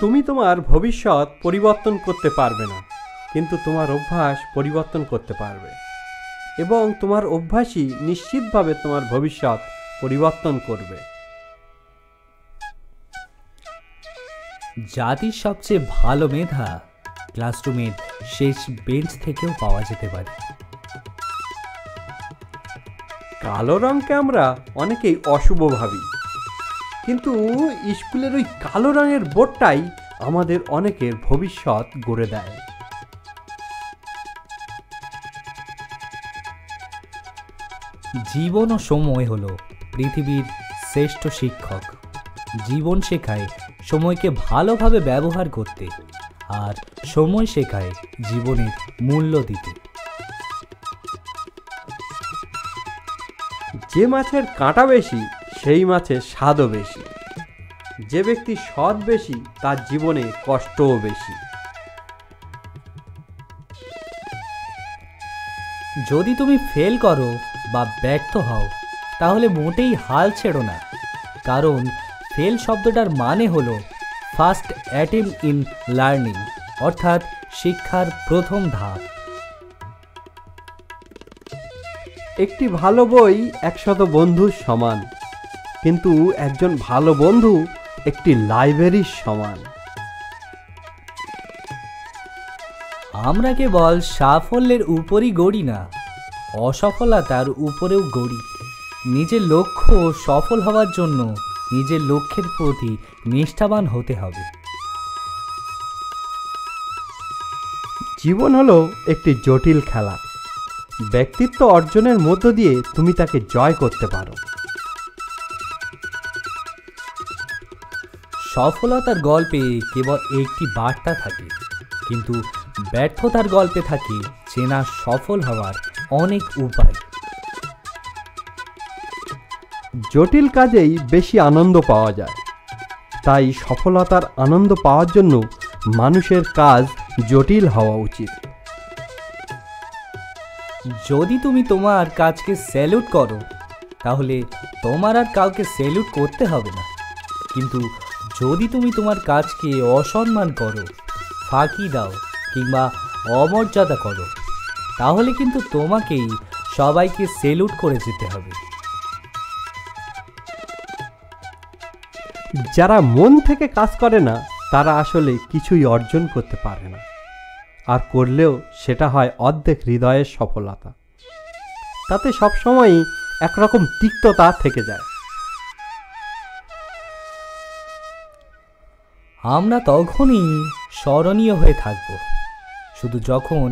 তুমি তোমার ভবিষ্যৎ পরিবর্তন করতে পারবে না, কিন্তু তোমার অভ্যাস পরিবর্তন করতে পারবে, এবং তোমার অভ্যাসই নিশ্চিতভাবে তোমার ভবিষ্যৎ পরিবর্তন করবে। জাতির সবচেয়ে ভালো মেধা ক্লাসরুমের শেষ বেঞ্চ থেকেও পাওয়া যেতে পারে। কালো রঙকে আমরা অনেকেই অশুভ ভাবি, কিন্তু স্কুলের ওই কালো রঙের বোর্ডটাই আমাদের অনেকের ভবিষ্যৎ গড়ে দেয়। জীবন ও সময় হলো পৃথিবীর শ্রেষ্ঠ শিক্ষক। জীবন শেখায় সময়কে ভালোভাবে ব্যবহার করতে, আর সময় শেখায় জীবনের মূল্য দিতে। যে মাছের কাঁটা বেশি সেই মাছের স্বাদও বেশি। যে ব্যক্তি সৎ বেশি তার জীবনে কষ্টও বেশি। যদি তুমি ফেল করো বা ব্যর্থ হও, তাহলে মোটেই হাল ছেড়ো না, কারণ ফেল শব্দটার মানে হলো ফার্স্ট অ্যাটেম্প ইন লার্নিং, অর্থাৎ শিক্ষার প্রথম ধাপ। একটি ভালো বই 100 বন্ধুর সমান, কিন্তু একজন ভালো বন্ধু একটি লাইব্রেরির সমান। আমরা কেবল সাফল্যের উপরই গড়ি না, অসফলতার উপরেও গড়ি। নিজের লক্ষ্য সফল হওয়ার জন্য নিজের লক্ষ্যের প্রতি নিষ্ঠাবান হতে হবে। জীবন হলো একটি জটিল খেলা। ব্যক্তিত্ব অর্জনের মধ্য দিয়ে তুমি তাকে জয় করতে পারো। সফলতার গল্পে কেবল একটি বার্তা থাকে, কিন্তু ব্যর্থতার গল্পে থাকে চেনা সফল হওয়ার অনেক উপায়। জটিল কাজেই বেশি আনন্দ পাওয়া যায়, তাই সফলতার আনন্দ পাওয়ার জন্য মানুষের কাজ জটিল হওয়া উচিত। যদি তুমি তোমার কাজকে স্যালুট করো, তাহলে তোমার আর কাউকে স্যালুট করতে হবে না। কিন্তু যদি তুমি তোমার কাজকে অসম্মান করো, ফাঁকি দাও কিংবা অমর্যাদা করো, তাহলে কিন্তু তোমাকেই সবাইকে স্যালুট করে যেতে হবে। যারা মন থেকে কাজ করে না তারা আসলে কিছুই অর্জন করতে পারে না, আর করলেও সেটা হয় অর্ধেক হৃদয়ের সফলতা। তাতে সবসময়ই একরকম তিক্ততা থেকে যায়। আমরা তখনই স্মরণীয় হয়ে থাকব শুধু যখন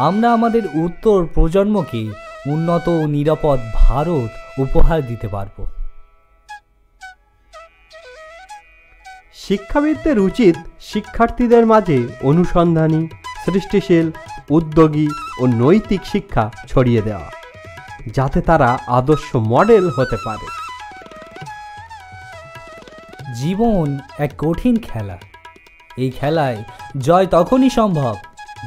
আমরা আমাদের উত্তর প্রজন্মকে উন্নত ও নিরাপদ ভারত উপহার দিতে পারব। শিক্ষাবিদদের উচিত শিক্ষার্থীদের মাঝে অনুসন্ধানী, সৃষ্টিশীল, উদ্যোগী ও নৈতিক শিক্ষা ছড়িয়ে দেওয়া, যাতে তারা আদর্শ মডেল হতে পারে। জীবন এক কঠিন খেলা। এই খেলায় জয় তখনই সম্ভব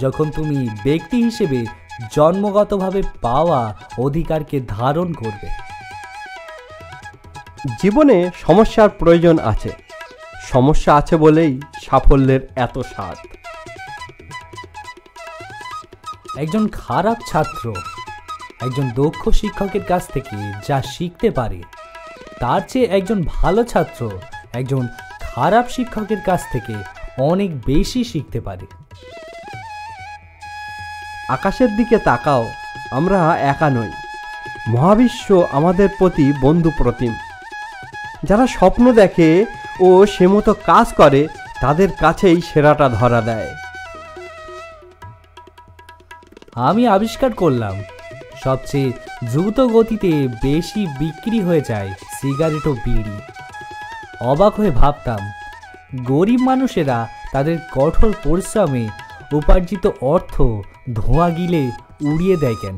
যখন তুমি ব্যক্তি হিসেবে জন্মগতভাবে পাওয়া অধিকারকে ধারণ করবে। জীবনে সমস্যার প্রয়োজন আছে, সমস্যা আছে বলেই সাফল্যের এত স্বাদ। একজন খারাপ ছাত্র একজন দক্ষ শিক্ষকের কাছ থেকে যা শিখতে পারে, তার চেয়ে একজন ভালো ছাত্র একজন খারাপ শিক্ষকের কাছ থেকে অনেক বেশি শিখতে পারে। আকাশের দিকে তাকাও, আমরা একা নই। মহাবিশ্ব আমাদের প্রতি বন্ধু প্রতিম। যারা স্বপ্ন দেখে ও সে মতো কাজ করে তাদের কাছেই সেরাটা ধরা দেয়। আমি আবিষ্কার করলাম সবচেয়ে দ্রুত গতিতে বেশি বিক্রি হয়ে যায় সিগারেট ও বিড়ি। অবাক হয়ে ভাবতাম গরিব মানুষেরা তাদের কঠোর পরিশ্রমে উপার্জিত অর্থ ধোঁয়া গিলে উড়িয়ে দেয় কেন।